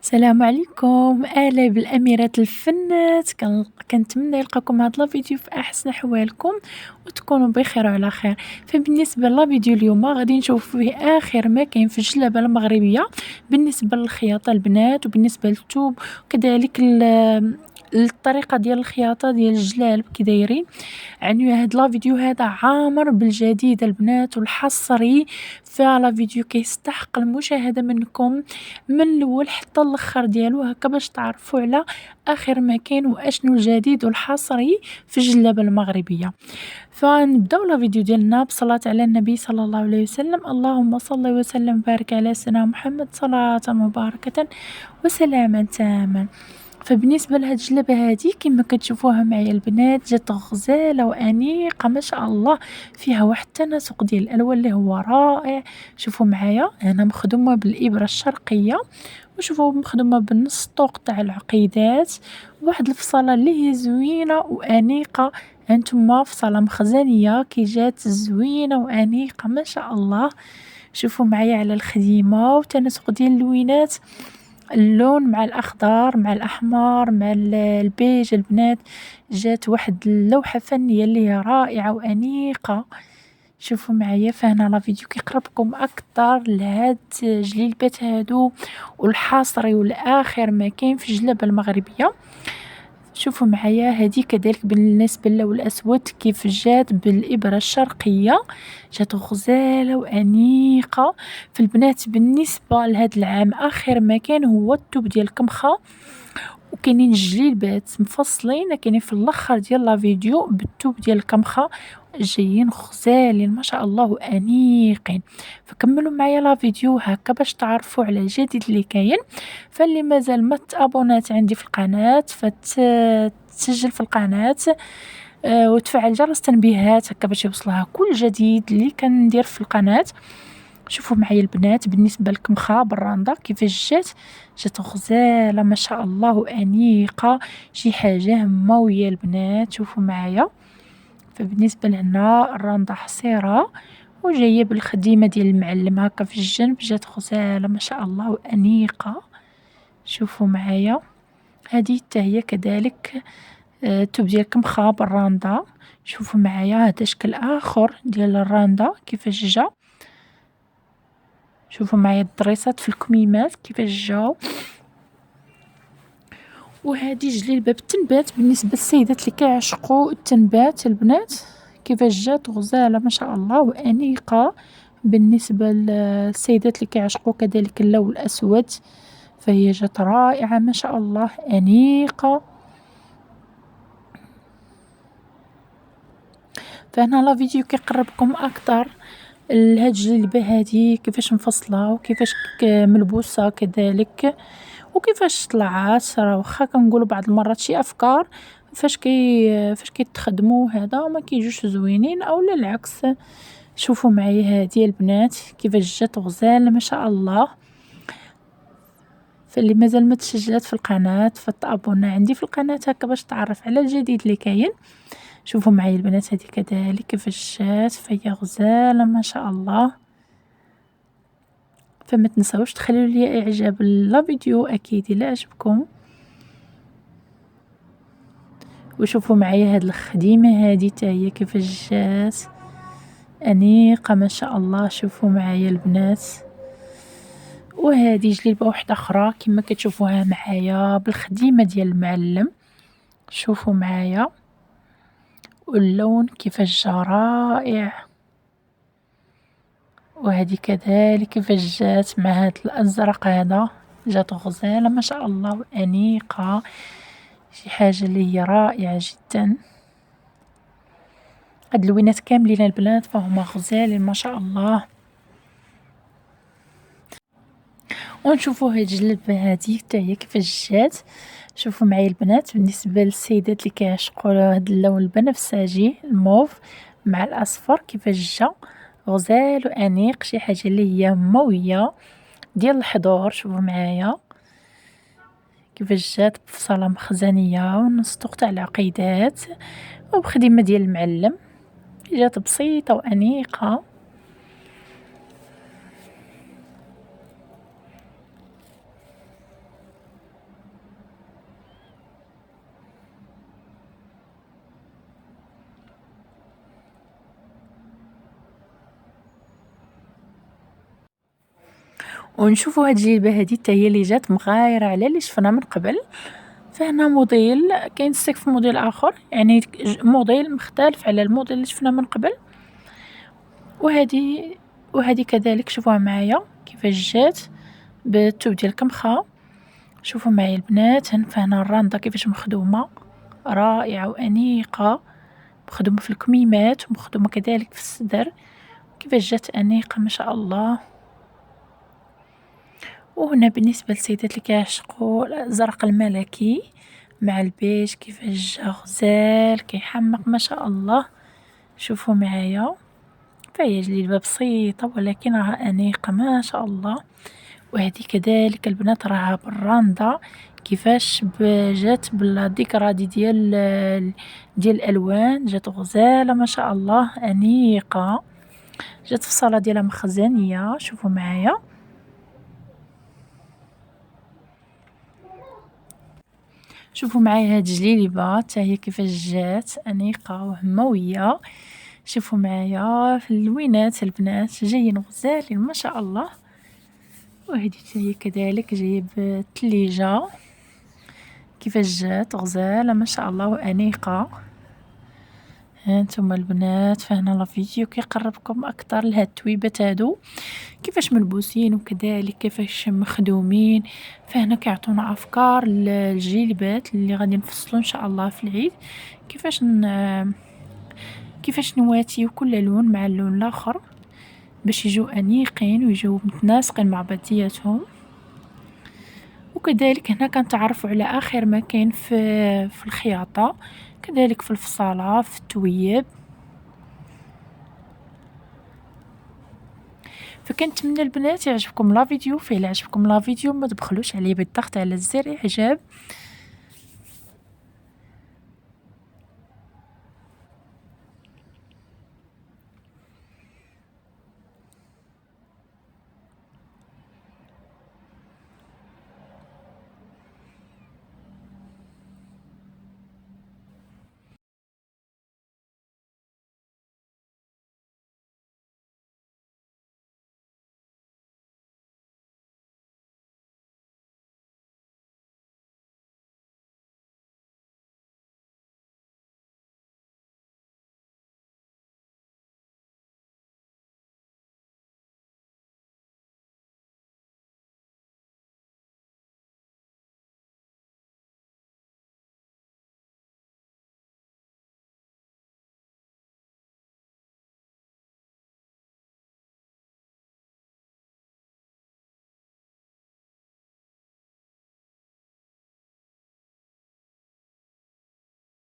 السلام عليكم، أهلا بالأميرات الفنات، كنتمنى يلقاكم هاد لا فيديو في أحسن أحوالكم وتكونوا بخير وعلى خير. فبالنسبة لا فيديو اليوم غادي نشوفو فيه آخر ما كاين في الجلابة المغربية بالنسبة للخياطة البنات وبالنسبة للثوب وكذلك الطريقة ديال الخياطة ديال الجلالب كي دايرين. يعني هاد لا فيديو هذا عامر بالجديد البنات والحصري، فلا فيديو كيستحق المشاهدة منكم من الاول حتى الاخر ديالو هكا باش تعرفوا على اخر ما كاين واشنو الجديد والحصري في الجلابه المغربيه. فنبداو لا فيديو ديالنا بصلاه على النبي صلى الله عليه وسلم. اللهم صل وسلم وبارك على سيدنا محمد صلاه مباركه وسلاما تاما. فبالنسبة لهاد الجلابة هادي كما كتشوفوها معايا البنات جات غزالة وأنيقة ما شاء الله، فيها واحد التناسق ديال الألوان اللي هو رائع. شوفوا معايا هنا مخدومة بالإبرة الشرقية وشوفوا مخدومة بالنص طوق تاع العقيدات، واحد الفصالة اللي هي زوينة وأنيقة. هانتوما فصالة مخزنية كي جات زوينة وأنيقة ما شاء الله. شوفوا معايا على الخديمة وتناسق ديال اللوينات، اللون مع الأخضر مع الأحمر مع البيج البنات، جات واحد اللوحة فنية اللي هي رائعة وأنيقة. شوفوا معايا فهنا لا فيديو كيقربكم أكثر لهاد جليبات هادو والحصري والآخر ما كاين في الجلابة المغربية. شوفوا معايا هذه كذلك بالنسبة للون الأسود كيف جات بالإبرة الشرقية، جات غزالة وأنيقة. في البنات بالنسبة لهذا العام آخر ما كان هو التوب ديال الكمخة، وكاينين جليبات مفصلين كاينين في الاخر ديال لا فيديو بالتوب ديال الكمخة جايين غزالين ما شاء الله وانيقين. فكملوا معايا لا فيديو هكا باش تعرفوا على الجديد اللي كاين. فاللي مازال ما تابونات عندي في القناة فتسجل في القناة وتفعل جرس التنبيهات هكا باش يوصلها كل جديد اللي كندير في القناة. شوفوا معايا البنات بالنسبة للكمخة بالراندا كيفاش جات غزالة ما شاء الله وأنيقة، شي حاجة هموية البنات. شوفوا معايا فبالنسبة لهنا الراندا حصيرة وجاية بالخديمة ديال المعلم هكا في الجنب، جات غزالة ما شاء الله وأنيقة. شوفوا معايا هذه حتى هي كذلك التوب ديال الكمخة بالراندا. شوفوا معايا هذا شكل آخر ديال الراندا كيفاش جا. شوفوا معايا الدريسات في الكميمات كيفاش جاو. وهذه جليبة بالتنبات بالنسبة للسيدات اللي كيعشقوا التنبات البنات، كيفاش جات غزالة ما شاء الله وأنيقة. بالنسبة للسيدات اللي كيعشقوا كذلك اللون الأسود فهي جات رائعة ما شاء الله أنيقة. فهنا لا فيديو كيقربكم أكثر لهاد الجلبة هادي كيفاش مفصلة وكيفاش ملبوسة كذلك وكيفاش طلعات. راه واخا كنقولوا بعض المرات شي افكار فاش كيتخدموا هذا ما كيجوش زوينين او لا العكس. شوفوا معايا هذه البنات كيفاش جات غزال ما شاء الله. فاللي مازال ما تسجلات في القناه فتابونا عندي في القناه هكا باش تعرف على الجديد اللي كاين. شوفوا معايا البنات هذه كذلك كيفاش جات فهي غزاله ما شاء الله. فما تنساوش تخلوا لي اعجاب لا فيديو اكيد الا عجبكم. وشوفوا معايا هاد الخديمه هادي حتى هي كيفاش جات انيقه ما شاء الله. شوفوا معايا البنات وهذه جليبه واحده اخرى كما كتشوفوها معايا بالخديمه ديال المعلم. شوفوا معايا واللون كيفاش جا رائع. وهذه كذلك كيفاش جات مع هاد الازرق هذا جات غزاله ما شاء الله وانيقه، شي حاجه اللي هي رائعه جدا. هاد اللوينات كاملين البنات فهما غزالين ما شاء الله. ونشوفوا هاد الجلبة هادي حتى هي كيفاش جات. شوفوا معايا البنات بالنسبة للسيدات اللي كيعشقوا هاد اللون البنفسجي الموف مع الاصفر كيفاش جا غزال وانيق، شي حاجة اللي هي موية ديال الحضور. شوفوا معايا كيفاش جات بفصالة مخزنية ونص طوق تاع العقيدات وبخدمة ديال المعلم، جات بسيطة وانيقة. ونشوفوا هاد الجلبة هادي حتى هي اللي جات مغايرة على اللي شفنا من قبل. فهنا موديل كاين السقف موديل آخر، يعني موديل مختلف على الموديل اللي شفنا من قبل. وهادي كذلك شوفوها معايا كيفاش جات بالثوب ديال الكمخة. شوفوا معايا البنات، فهنا الراندا كيفاش مخدومة رائعة وأنيقة، مخدومة في الكميمات ومخدومة كذلك في الصدر، كيفاش جات أنيقة ما شاء الله. وهنا بالنسبة للسيدات اللي كيعشقوا الأزرق الملكي مع البيج كيفاش جا غزال كيحمق ما شاء الله. شوفوا معايا، فهي جليبة بسيطة ولكن راها أنيقة ما شاء الله. وهذه كذلك البنات راها بالراندا كيفاش جات بالديكرادي ديال الألوان، جات غزالة ما شاء الله أنيقة، جات في الصالة ديالها مخزنية. شوفوا معايا، شوفوا معايا هاد الجليبة حتى هي كيفاش جات أنيقة وهموية. شوفوا معايا في اللوينات البنات جايين غزالين ما شاء الله. وهذه هي كذلك جايه بالثليجة كيفاش جات غزالة ما شاء الله وأنيقة. هانتوما البنات، فهنا الفيديو كيقربكم اكثر لهاد التويبات هادو كيفاش ملبوسين وكذلك كيفاش مخدومين. فهنا كيعطونا افكار للجلبات اللي غادي نفصلو ان شاء الله في العيد، كيفاش نواتيو كل لون مع اللون الاخر باش يجيو انيقين ويجيو متناسقين مع بعضياتهم. وكذلك هنا كنتعرفوا على اخر ما كاين في الخياطه، كذلك في الفصاله في التويب. فكنتمنى البنات يعجبكم لا فيديو، فإلا عجبكم لا فيديو ما تبخلوش عليه بالضغط على زر اعجاب